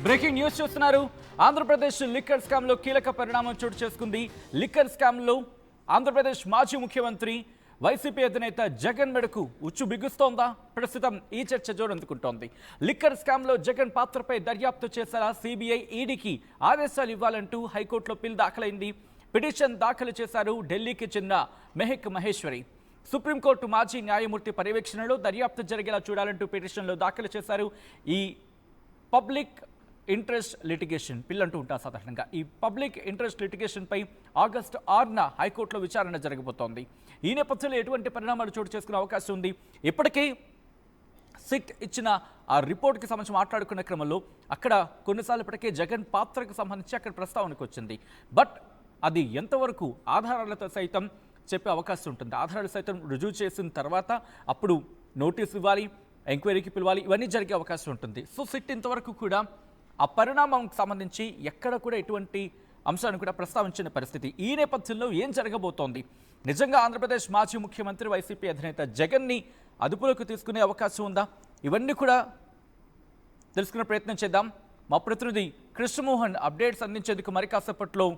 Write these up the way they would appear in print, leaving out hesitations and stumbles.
Breaking news చూస్తున్నారు. Andhra Pradesh liquor scam లో కీలక పరిణామం చోటు చేసుకుంది. లిక్కర్ స్కామ్ లో ఆంధ్రప్రదేశ్ మాజీ ముఖ్యమంత్రి వైసీపీ అధినేత జగన్ మెడకు ఉచ్చు బిగుస్తోందా? ప్రస్తుతం ఈ చర్చ జోరందుకుంటోంది. లిక్కర్ స్కామ్ లో జగన్ పాత్రపై దర్యాప్తు చేసేలా సిబిఐ ఈడీకి ఆదేశాలు ఇవ్వాలంటూ హైకోర్టులో పిల్ దాఖలైంది. పిటిషన్ దాఖలు చేశారు ఢిల్లీకి చెందిన మెహక్ మహేశ్వరి. సుప్రీంకోర్టు మాజీ న్యాయమూర్తి పర్యవేక్షణలో దర్యాప్తు జరిగేలా చూడాలంటూ పిటిషన్లో దాఖలు చేశారు. ఈ పబ్లిక్ ఇంట్రెస్ట్ లిటిగేషన్ పిల్ అంటూ ఉంటారు సాధారణంగా. ఈ పబ్లిక్ ఇంట్రెస్ట్ లిటిగేషన్పై ఆగస్టు 6న హైకోర్టులో విచారణ జరగబోతోంది. ఈ నేపథ్యంలో ఎటువంటి పరిణామాలు చోటు చేసుకునే అవకాశం ఉంది? ఇప్పటికే సిట్ ఇచ్చిన ఆ రిపోర్ట్కి సంబంధించి మాట్లాడుకున్న క్రమంలో అక్కడ కొన్నిసార్లు ఇప్పటికే జగన్ పాత్రకు సంబంధించి అక్కడ ప్రస్తావనకు వచ్చింది. బట్ అది ఎంతవరకు ఆధారాలతో సైతం చెప్పే అవకాశం ఉంటుంది. ఆధారాలు సైతం రుజువు చేసిన తర్వాత అప్పుడు నోటీసు ఇవ్వాలి, ఎంక్వైరీకి పిలవాలి, ఇవన్నీ జరిగే అవకాశం ఉంటుంది. సో సిట్ ఇంతవరకు కూడా ఆ పరిణామంకి సంబంధించి ఎక్కడ కూడా ఎటువంటి అంశాన్ని కూడా ప్రస్తావించిన పరిస్థితి. ఈ నేపథ్యంలో ఏం జరగబోతోంది? నిజంగా ఆంధ్రప్రదేశ్ మాజీ ముఖ్యమంత్రి వైసీపీ అధినేత జగన్ని అదుపులోకి తీసుకునే అవకాశం ఉందా? ఇవన్నీ కూడా తెలుసుకునే ప్రయత్నం చేద్దాం. మా ప్రతినిధి కృష్ణమోహన్ అప్డేట్స్ అందించేందుకు మరి కాసేపట్లో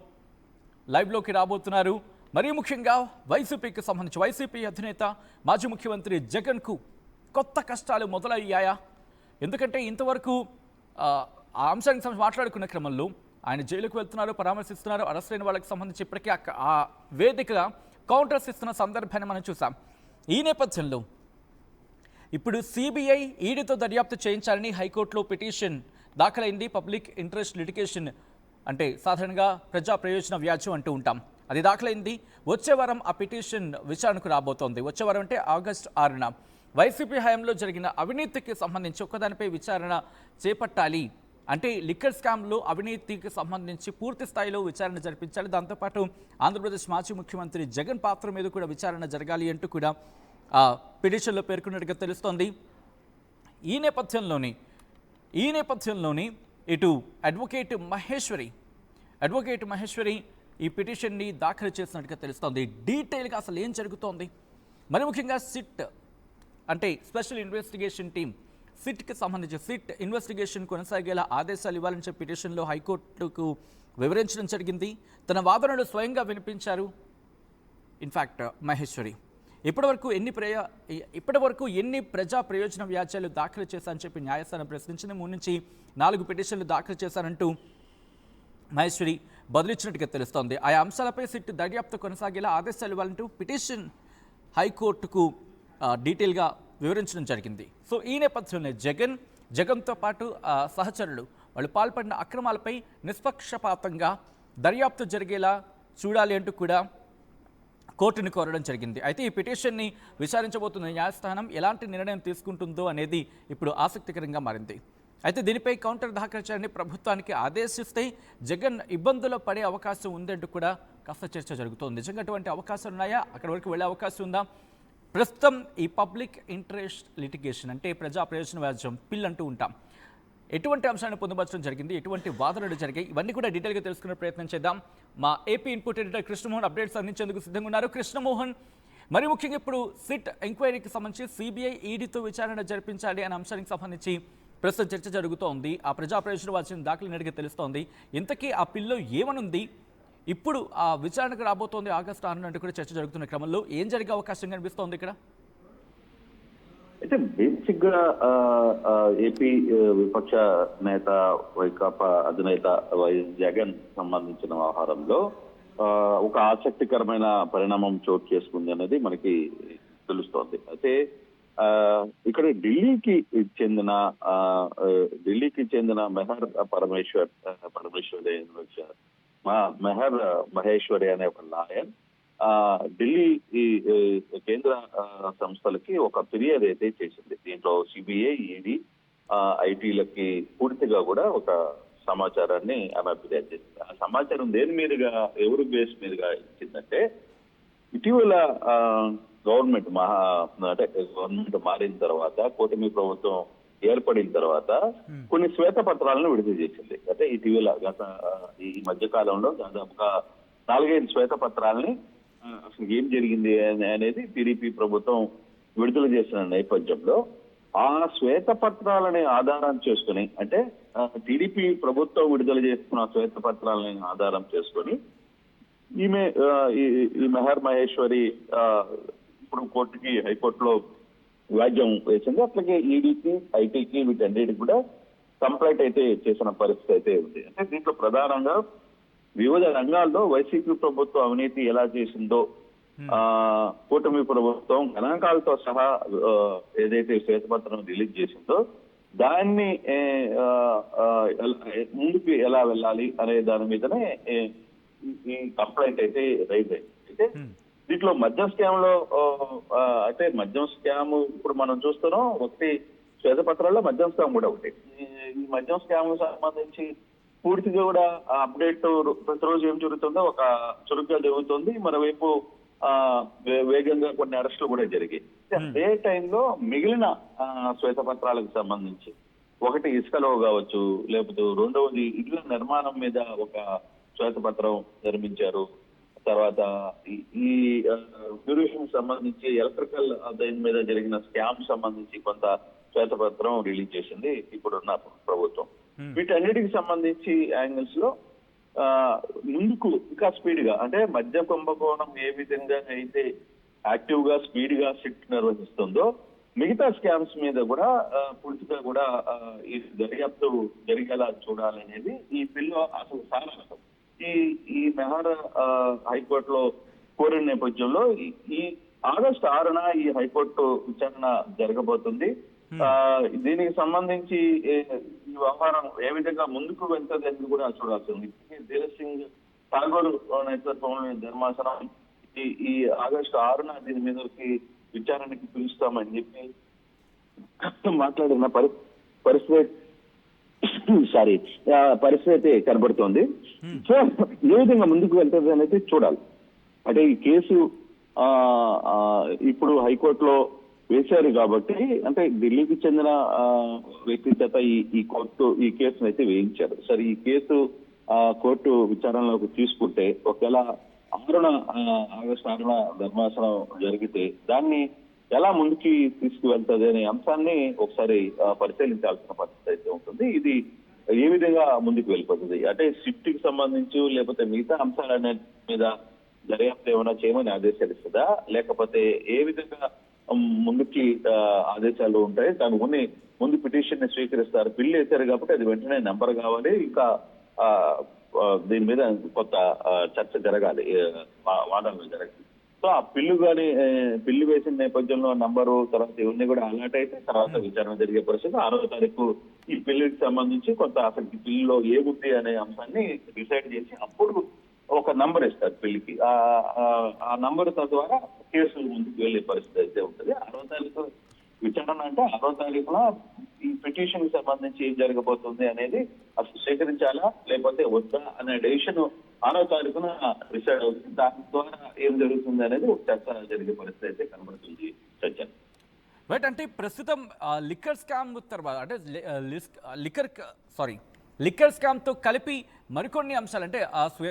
లైవ్లోకి రాబోతున్నారు. మరీ ముఖ్యంగా వైసీపీకి సంబంధించి వైసీపీ అధినేత మాజీ ముఖ్యమంత్రి జగన్కు కొత్త కష్టాలు మొదలయ్యాయా? ఎందుకంటే ఇంతవరకు ఆ అంశానికి సంబంధించి మాట్లాడుకున్న క్రమంలో ఆయన జైలుకు వెళ్తున్నారు, పరామర్శిస్తున్నారు, అరెస్ట్ అయిన వాళ్ళకి సంబంధించి ఇప్పటికీ ఆ వేదికగా కౌంటర్స్ ఇస్తున్న సందర్భాన్ని మనం చూసాం. ఈ నేపథ్యంలో ఇప్పుడు సిబిఐ ఈడీతో దర్యాప్తు చేయించాలని హైకోర్టులో పిటిషన్ దాఖలైంది. పబ్లిక్ ఇంట్రెస్ట్ లిటిగేషన్ అంటే సాధారణంగా ప్రజా ప్రయోజన వ్యాజ్యం అంటూ ఉంటాం. అది దాఖలైంది. వచ్చే వారం ఆ పిటిషన్ విచారణకు రాబోతోంది. వచ్చే వారం అంటే ఆగస్టు 6న వైసీపీ హయాంలో జరిగిన అవినీతికి సంబంధించి ఒక్కదానిపై విచారణ చేపట్టాలి. అంటే లిక్కర్ స్కామ్లో అవినీతికి సంబంధించి పూర్తి స్థాయిలో విచారణ జరిపించాలి. దాంతోపాటు ఆంధ్రప్రదేశ్ మాజీ ముఖ్యమంత్రి జగన్ పాత్ర మీద కూడా విచారణ జరగాలి అంటూ కూడా ఆ పిటిషన్లో పేర్కొన్నట్టుగా తెలుస్తోంది. ఈ నేపథ్యంలోని ఇటు అడ్వకేట్ మహేశ్వరి ఈ పిటిషన్ని దాఖలు చేసినట్టుగా తెలుస్తోంది. డీటెయిల్గా అసలు ఏం జరుగుతోంది, మరి ముఖ్యంగా సిట్ అంటే స్పెషల్ ఇన్వెస్టిగేషన్ టీం సిట్కి సంబంధించి సిట్ ఇన్వెస్టిగేషన్ కొనసాగేలా ఆదేశాలు ఇవ్వాలని చెప్పి పిటిషన్లో హైకోర్టుకు వివరించడం జరిగింది. తన వాదనలు స్వయంగా వినిపించారు ఇన్ఫ్యాక్ట్ మహేశ్వరి. ఇప్పటివరకు ఎన్ని ప్రజా ప్రయోజన వ్యాజ్యాలు దాఖలు చేశారని చెప్పి న్యాయస్థానం ప్రశ్నించింది. 3 నుంచి 4 పిటిషన్లు దాఖలు చేశారంటూ మహేశ్వరి బదులిచ్చినట్టుగా తెలుస్తోంది. ఆయా అంశాలపై సిట్ దర్యాప్తు కొనసాగేలా ఆదేశాలు ఇవ్వాలంటూ పిటిషన్ హైకోర్టుకు డీటెయిల్గా వివరించడం జరిగింది. సో ఈ నేపథ్యంలో జగన్తో పాటు సహచరులు వాళ్ళు పాల్పడిన అక్రమాలపై నిష్పక్షపాతంగా దర్యాప్తు జరిగేలా చూడాలి అంటూ కూడా కోర్టుని కోరడం జరిగింది. అయితే ఈ పిటిషన్ని విచారించబోతున్న న్యాయస్థానం ఎలాంటి నిర్ణయం తీసుకుంటుందో అనేది ఇప్పుడు ఆసక్తికరంగా మారింది. అయితే దీనిపై కౌంటర్ దాఖలు చేయాలని ప్రభుత్వానికి ఆదేశిస్తే జగన్ ఇబ్బందుల్లో పడే అవకాశం ఉందంటూ కూడా కాస్త చర్చ జరుగుతోంది. నిజంగా అటువంటి అవకాశాలు ఉన్నాయా? అక్కడి వరకు వెళ్ళే అవకాశం ఉందా? ప్రస్తుతం ఈ పబ్లిక్ ఇంట్రెస్ట్ లిటిగేషన్ అంటే ప్రజా ప్రయోజన వ్యాజ్యం పిల్ అంటూ ఉంటాం. ఎటువంటి అంశాలను పొందుపరచడం జరిగింది, ఎటువంటి వాదనలు జరిగాయి, ఇవన్నీ కూడా డీటెయిల్గా తెలుసుకునే ప్రయత్నం చేద్దాం. మా AP input editor Krishnamohan updates అందించేందుకు సిద్ధంగా ఉన్నారు. కృష్ణమోహన్, మరి ముఖ్యంగా ఇప్పుడు సిట్ ఎంక్వైరీకి సంబంధించి సిబిఐ ఈడీతో విచారణ జరిపించాలి అనే అంశానికి సంబంధించి ప్రస్తుతం చర్చ జరుగుతోంది. ఆ ప్రజా ప్రయోజన వ్యాజ్యం దాఖలైనట్టుగా తెలుస్తోంది. ఇంతకీ ఆ పిల్లో ఏమనుంది? ఇప్పుడు ఆ విచారణకు రాబోతోంది ఆగస్టు 6 నుండి కూడా చర్చ జరుగుతున్న క్రమంలో ఏం జరిగే అవకాశం కనిపిస్తోంది ఇక్కడ? అయితే బేసిక్ గా ఏపీ విపక్ష నేత వైకాపా అధినేత వైఎస్ జగన్ సంబంధించిన వ్యవహారంలో ఒక ఆసక్తికరమైన పరిణామం చోటు చేసుకుంది అనేది మనకి తెలుస్తోంది. అయితే ఇక్కడ ఢిల్లీకి చెందిన మెహర్ మహేశ్వరి అనే ఒక లాయర్ ఢిల్లీ కేంద్ర సంస్థలకి ఒక ఫిర్యాదు అయితే చేసింది. దీంట్లో సిబిఐ, ఈడీ, ఐటీలకి పూర్తిగా కూడా ఒక సమాచారాన్ని ఆమె ఫిర్యాదు చేసింది. ఆ సమాచారం దేని మీదుగా, ఎవరు బేస్ మీదుగా ఇచ్చిందంటే, ఇటీవల గవర్నమెంట్ మారిన తర్వాత, కూటమి ప్రభుత్వం ఏర్పడిన తర్వాత కొన్ని శ్వేతపత్రాలను విడుదల చేసింది. అంటే ఇటీవల ఈ మధ్య కాలంలో దాదాపుగా 4-5 శ్వేతపత్రాలని అసలు ఏం జరిగింది అనేది టీడీపీ ప్రభుత్వం విడుదల చేసిన నేపథ్యంలో ఆ శ్వేతపత్రాలని ఆధారం చేసుకుని, అంటే టీడీపీ ప్రభుత్వం విడుదల చేస్తున్న శ్వేతపత్రాలని ఆధారం చేసుకొని ఈమె ఈ మెహర్ మహేశ్వరి ఇప్పుడు హైకోర్టులో వ్యాజ్యం వేసింది. అట్లాగే ఈడీకి, ఐటీకి, వీటన్నిటికి కూడా కంప్లైంట్ అయితే చేసిన పరిస్థితి అయితే ఉంది. అంటే దీంట్లో ప్రధానంగా వివిధ రంగాల్లో వైసీపీ ప్రభుత్వం అవినీతి ఎలా చేసిందో, కూటమి ప్రభుత్వం గణాంకాలతో సహా ఏదైతే శ్వేతపత్రం రిలీజ్ చేసిందో దాన్ని ముందుకు ఎలా వెళ్ళాలి అనే దాని మీదనే ఈ కంప్లైంట్ అయితే రైజ్ అయింది. అయితే దీంట్లో మద్యం స్కామ్ లో అయితే మద్యం స్కామ్ ఇప్పుడు మనం చూస్తున్నాం. ఒకటి శ్వేతపత్రాల్లో మద్యం స్కామ్ కూడా ఒకటి. ఈ మద్యం స్కామ్ సంబంధించి పూర్తిగా కూడా అప్డేట్ ప్రతిరోజు ఏం జరుగుతుందో ఒక చురుగ్గా జరుగుతుంది. మరోవైపు వేగంగా కొన్ని అరెస్టులు కూడా జరిగాయి. అదే టైంలో మిగిలిన శ్వేతపత్రాలకు సంబంధించి ఒకటి ఇసుకలో కావచ్చు, లేకపోతే రెండవది ఇళ్ల నిర్మాణం మీద ఒక శ్వేతపత్రం నిర్మించారు. తర్వాత ఈ డ్యూరేషన్ సంబంధించి ఎలక్ట్రికల్ దీని మీద జరిగిన స్కామ్ సంబంధించి కొంత శ్వేతపత్రం రిలీజ్ చేసింది ఇప్పుడున్న ప్రభుత్వం. వీటన్నిటికి సంబంధించి యాంగిల్స్ లో ముందుకు ఇంకా స్పీడ్ గా, అంటే మద్య కుంభకోణం ఏ విధంగా అయితే యాక్టివ్ గా స్పీడ్ గా సిట్ నిర్వహిస్తుందో మిగతా స్కామ్స్ మీద కూడా పూర్తిగా కూడా ఈ దర్యాప్తు జరిగేలా చూడాలనేది ఈ బిల్లు అసలు సారాంశం. ఈ మెహర్ హైకోర్టులో కోరిన నేపథ్యంలో ఈ ఆగస్టు 6న ఈ హైకోర్టు విచారణ జరగబోతుంది. దీనికి సంబంధించి ఈ వ్యవహారం ఏ విధంగా ముందుకు వెళ్తుంది అనేది కూడా చూడాల్సింది. ధీరజ్ సింగ్ ఠాగూర్ నేతృత్వంలోని ధర్మాసనం ఈ ఆగస్టు 6న దీని మీదకి విచారణకి పిలుస్తామని చెప్పి మాట్లాడిన పరిస్థితి కనబడుతోంది. సో ఏ విధంగా ముందుకు వెళ్తుంది అనేది చూడాలి. అంటే ఈ కేసు ఇప్పుడు హైకోర్టులో వేశారు కాబట్టి, అంటే ఢిల్లీకి చెందిన వ్యక్తి చేత ఈ కేసును అయితే వేయించారు. సరే, ఈ కేసు కోర్టు విచారణలోకి తీసుకుంటే ఒకవేళ ఆగస్టు 6న ధర్మాసనం జరిగితే దాన్ని ఎలా ముందుకి తీసుకువెళ్తుంది అనే అంశాన్ని ఒకసారి పరిశీలించాల్సిన పరిస్థితి అయితే ఉంటుంది. ఇది ఏ విధంగా ముందుకు వెళ్ళిపోతుంది, అంటే సిట్ కి సంబంధించి లేకపోతే మిగతా అంశాల మీద దర్యాప్తు ఏమైనా చేయమని ఆదేశాలు ఇస్తుందా, లేకపోతే ఏ విధంగా ముందుకి ఆదేశాలు ఉంటాయి. దాని ముందు పిటిషన్ ని స్వీకరిస్తారు. బిల్లు వేశారు కాబట్టి అది వెంటనే నెంబర్ కావాలి. ఇంకా దీని మీద కొత్త చర్చ జరగాలి, వాదనలు జరగాలి. సో ఆ బిల్లు వేసిన నేపథ్యంలో నంబరు తర్వాత ఇవన్నీ కూడా అలర్ట్ అయితే తర్వాత విచారణ జరిగే పరిస్థితి. 6వ తారీఖు ఈ బిల్లుకి సంబంధించి కొంత అసలు బిల్లులో ఏముంది అనే అంశాన్ని డిసైడ్ చేసి అప్పుడు ఒక నంబర్ ఇస్తారు బిల్లుకి. ఆ నంబర్ ద్వారా కేసు ముందుకు వెళ్లే పరిస్థితి అయితే ఉంటుంది. 6వ తారీఖు విచారణ అంటే 6వ తారీఖున ఈ పిటిషన్ కి సంబంధించి ఏం జరగబోతుంది అనేది అసలు సేకరించాలా లేకపోతే వద్దా అనే డెసిషన్ 6వ తారీఖున డిసైడ్ అవుతుంది. దాని ద్వారా ఏం జరుగుతుంది అనేది ఒక చర్చ జరిగే పరిస్థితి అయితే కనబడుతుంది. చర్చ రైట్. అంటే ప్రస్తుతం లిక్కర్ స్కామ్ తర్వాత, అంటే లిక్కర్ స్కామ్తో కలిపి మరికొన్ని అంశాలు, అంటే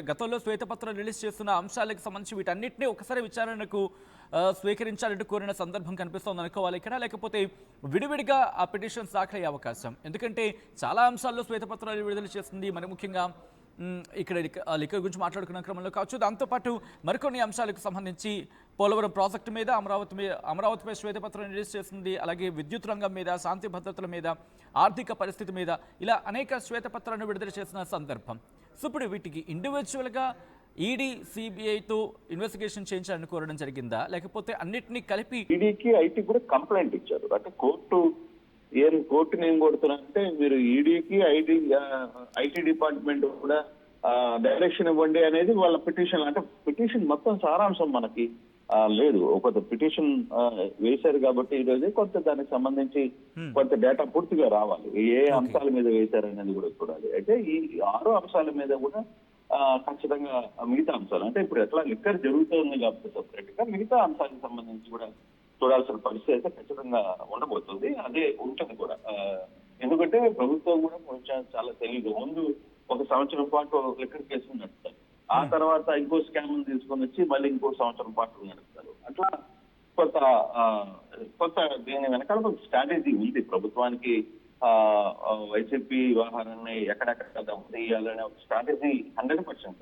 గతంలో శ్వేతపత్రం రిలీజ్ చేస్తున్న అంశాలకు సంబంధించి వీటన్నిటినీ ఒకసారి విచారణకు స్వీకరించాలంటూ కోరిన సందర్భం కనిపిస్తోంది అనుకోవాలి ఇక్కడ, లేకపోతే విడివిడిగా ఆ పిటిషన్స్ దాఖలయ్యే అవకాశం? ఎందుకంటే చాలా అంశాల్లో శ్వేతపత్రాలు విడుదల చేస్తుంది. మరి ముఖ్యంగా ఇక్కడ లిక్కర్ గురించి మాట్లాడుకున్న క్రమంలో కావచ్చు, దాంతోపాటు మరికొన్ని అంశాలకు సంబంధించి పోలవరం ప్రాజెక్టు మీద అమరావతిపై శ్వేతపత్రం రిలీజ్ చేస్తుంది. అలాగే విద్యుత్ రంగం మీద, శాంతి భద్రతల మీద, ఆర్థిక పరిస్థితి మీద ఇలా అనేక శ్వేతపత్రాలను విడుదల చేసిన సందర్భం. సో ఇప్పుడు వీటికి ఇండివిజువల్గా ఈడీ సిబిఐతో ఇన్వెస్టిగేషన్ చేయించాలని కోరడం జరిగిందా, లేకపోతే అన్నిటినీ కలిపి? ఈడీకి ఐటీ కూడా కంప్లైంట్ ఇచ్చారు. అంటే కోర్టుని ఏం కొడుతున్నారంటే, మీరు ఈడీకి ఐటీ డిపార్ట్మెంట్ కూడా డైరెక్షన్ ఇవ్వండి అనేది వాళ్ళ పిటిషన్. అంటే పిటిషన్ మొత్తం సారాంశం మనకి లేదు. ఒక పిటిషన్ వేశారు కాబట్టి ఈరోజు కొంత దానికి సంబంధించి కొంత డేటా పూర్తిగా రావాలి. ఏ అంశాల మీద వేశారు అనేది కూడా చూడాలి. అయితే ఈ 6 అంశాల మీద కూడా ఖచ్చితంగా మిగతా అంశాలు, అంటే ఇప్పుడు ఎట్లా లిక్కర్ జరుగుతుంది కాబట్టి సపరేట్ గా మిగతా అంశాలకు సంబంధించి కూడా చూడాల్సిన పరిస్థితి అయితే ఖచ్చితంగా ఉండబోతుంది. అదే ఉంటుంది కూడా. ఎందుకంటే ప్రభుత్వం కూడా కొంచెం చాలా తెలియదు. ముందు 1 సంవత్సరం పాటు లిక్కర్ కేసులు నడుపుతారు, ఆ తర్వాత ఇంకో స్కామ్ తీసుకొని వచ్చి మళ్ళీ ఇంకో సంవత్సరం పాటు నడుపుతారు. అట్లా కొంత కొంత దీని వెనకాల కొంత స్ట్రాటజీ ఉంది ప్రభుత్వానికి. వైసీపీ వ్యవహారాన్ని ఎక్కడెక్కడ దెబ్బతీయాలనే ఒక స్ట్రాటజీ 100%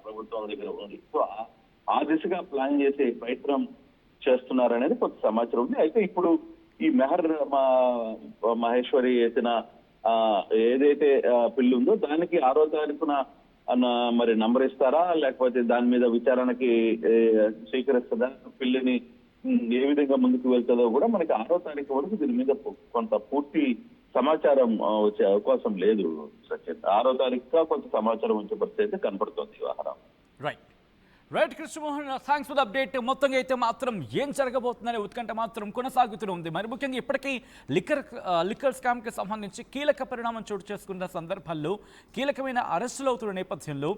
ప్రభుత్వం దగ్గర ఉంది. సో ఆ దిశగా ప్లాన్ చేసే ప్రయత్నం చేస్తున్నారనేది కొంత సమాచారం ఉంది. అయితే ఇప్పుడు ఈ మెహర్ మహేశ్వరి ఎత్తిన ఏదైతే పిల్లు ఉందో దానికి 6వ తారీఖున మరి నంబర్ ఇస్తారా, లేకపోతే దాని మీద విచారణకి స్వీకరిస్తుందా, పిల్లిని ఏ విధంగా ముందుకు వెళ్తుందో కూడా మనకి 6వ తారీఖు వరకు దీని మీద కొంత పూర్తి సమాచారం వచ్చే అవకాశం లేదు సచిన్. 6వ తారీఖుగా కొంత సమాచారం వచ్చే పరిస్థితి అయితే కనపడుతోంది వ్యవహారం. Right Krishnamohan, thanks for the update. మొత్తంగా అయితే మాత్రం ఏం జరగబోతుందనే ఉత్కంఠ మాత్రం కొనసాగుతూ ఉంది. మరి ముఖ్యంగా ఇప్పటికీ లిక్కర్ స్కామ్కి సంబంధించి కీలక పరిణామం చోటు చేసుకున్న సందర్భాల్లో కీలకమైన అరెస్టులు అవుతున్న నేపథ్యంలో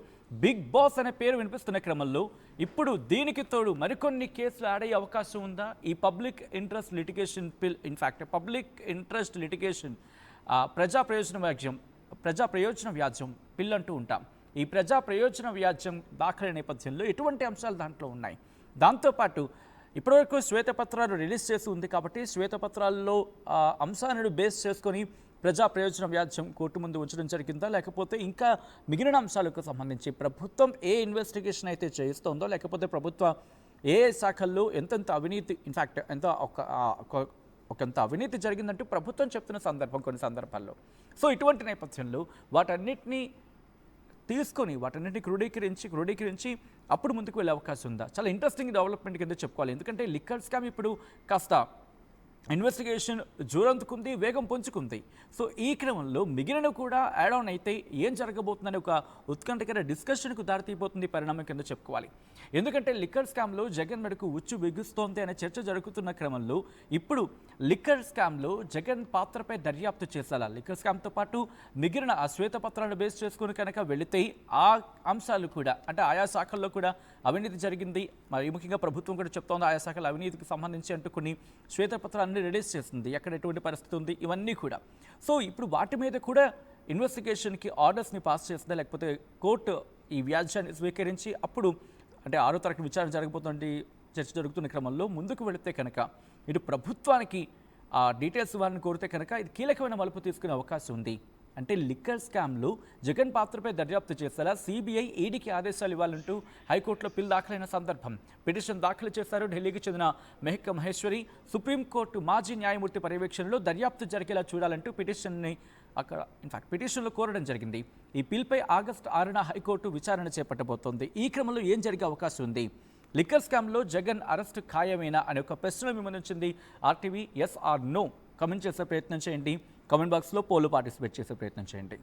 బిగ్ బాస్ అనే పేరు వినిపిస్తున్న క్రమంలో ఇప్పుడు దీనికి తోడు మరికొన్ని కేసులు యాడ్ అయ్యే అవకాశం ఉందా? ఈ public interest litigation bill, in fact public interest litigation ప్రజా ప్రయోజన వ్యాజ్యం బిల్ అంటూ ఉంటాం. ఈ ప్రజా ప్రయోజన వ్యాజ్యం దాఖలైన నేపథ్యంలో ఎటువంటి అంశాలు దాంట్లో ఉన్నాయి? దాంతోపాటు ఇప్పటివరకు శ్వేతపత్రాలు రిలీజ్ చేసి ఉంది కాబట్టి శ్వేతపత్రాల్లో అంశాలను బేస్ చేసుకొని ప్రజా ప్రయోజన వ్యాజ్యం కోర్టు ముందు ఉంచడం జరిగిందా, లేకపోతే ఇంకా మిగిలిన అంశాలకు సంబంధించి ప్రభుత్వం ఏ ఇన్వెస్టిగేషన్ అయితే చేయిస్తోందో, లేకపోతే ప్రభుత్వ ఏ శాఖల్లో ఎంతెంత అవినీతి, ఇన్ఫ్యాక్ట్ ఒకంత అవినీతి జరిగిందంటూ ప్రభుత్వం చెప్తున్న సందర్భం కొన్ని సందర్భాల్లో. సో ఇటువంటి నేపథ్యంలో వాటన్నిటినీ తీసుకొని వాటన్నిటిని క్రోడీకరించి అప్పుడు ముందుకు వెళ్ళే అవకాశం ఉందా? చాలా ఇంట్రెస్టింగ్ డెవలప్మెంట్ కింద చెప్పుకోవాలి. ఎందుకంటే లిక్కర్ స్కామ్ ఇప్పుడు కాస్త ఇన్వెస్టిగేషన్ జోరందుకుంది, వేగం పుంజుకుంది. సో ఈ క్రమంలో మిగిలిన కూడా యాడ్ ఆన్ అయితే ఏం జరగబోతుందని ఒక ఉత్కంఠకర డిస్కషన్కు దారితీయబోతుంది పరిణామం కింద చెప్పుకోవాలి. ఎందుకంటే లిక్కర్ స్కామ్లో జగన్ మెడకు ఉచ్చు బిగుస్తోంది అనే చర్చ జరుగుతున్న క్రమంలో ఇప్పుడు లిక్కర్ స్కామ్లో జగన్ పాత్రపై దర్యాప్తు చేసేలా లిక్కర్ స్కామ్తో పాటు మిగిలిన ఆ శ్వేతపత్రాలను బేస్ చేసుకుని కనుక వెళితే ఆ అంశాలు కూడా, అంటే ఆయా శాఖల్లో కూడా అవినీతి జరిగింది, మరి ముఖ్యంగా ప్రభుత్వం కూడా చెప్తోంది ఆయా శాఖల అవినీతికి సంబంధించి అంటూ కొన్ని శ్వేతపత్రాన్ని రిలీజ్ చేస్తుంది, ఎక్కడ ఎటువంటి పరిస్థితి ఉంది ఇవన్నీ కూడా. సో ఇప్పుడు వాటి మీద కూడా ఇన్వెస్టిగేషన్కి ఆర్డర్స్ని పాస్ చేస్తుందా, లేకపోతే కోర్టు ఈ వ్యాజ్యాన్ని స్వీకరించి అప్పుడు అంటే 6వ తారీఖు విచారణ జరగబోతుంది చర్చ జరుగుతున్న క్రమంలో ముందుకు వెళితే కనుక ఇటు ప్రభుత్వానికి ఆ డీటెయిల్స్ ఇవ్వాలని కోరితే కనుక ఇది కీలకమైన మలుపు తీసుకునే అవకాశం ఉంది. అంటే లిక్కర్ స్కామ్లో జగన్ పాత్రపై దర్యాప్తు చేసేలా సిబిఐ ఈడీకి ఆదేశాలు ఇవ్వాలంటూ హైకోర్టులో పిల్ దాఖలైన సందర్భం. పిటిషన్ దాఖలు చేశారు ఢిల్లీకి చెందిన మెహక్ మహేశ్వరి. సుప్రీంకోర్టు మాజీ న్యాయమూర్తి పర్యవేక్షణలో దర్యాప్తు జరిగేలా చూడాలంటూ పిటిషన్ని అక్కడ ఇన్ఫాక్ట్ పిటిషన్లో కోరడం జరిగింది. ఈ పిల్పై ఆగస్టు 6న హైకోర్టు విచారణ చేపట్టబోతోంది. ఈ క్రమంలో ఏం జరిగే అవకాశం ఉంది? లిక్కర్ స్కామ్లో జగన్ అరెస్టు ఖాయమేనా అనే ఒక ప్రశ్న విమర్శించింది RTV. Yes or no comment చేసే ప్రయత్నం చేయండి. కామెంట్ బాక్స్లో పోల్ పార్టిసిపేట్ చేసే ప్రయత్నం చేయండి.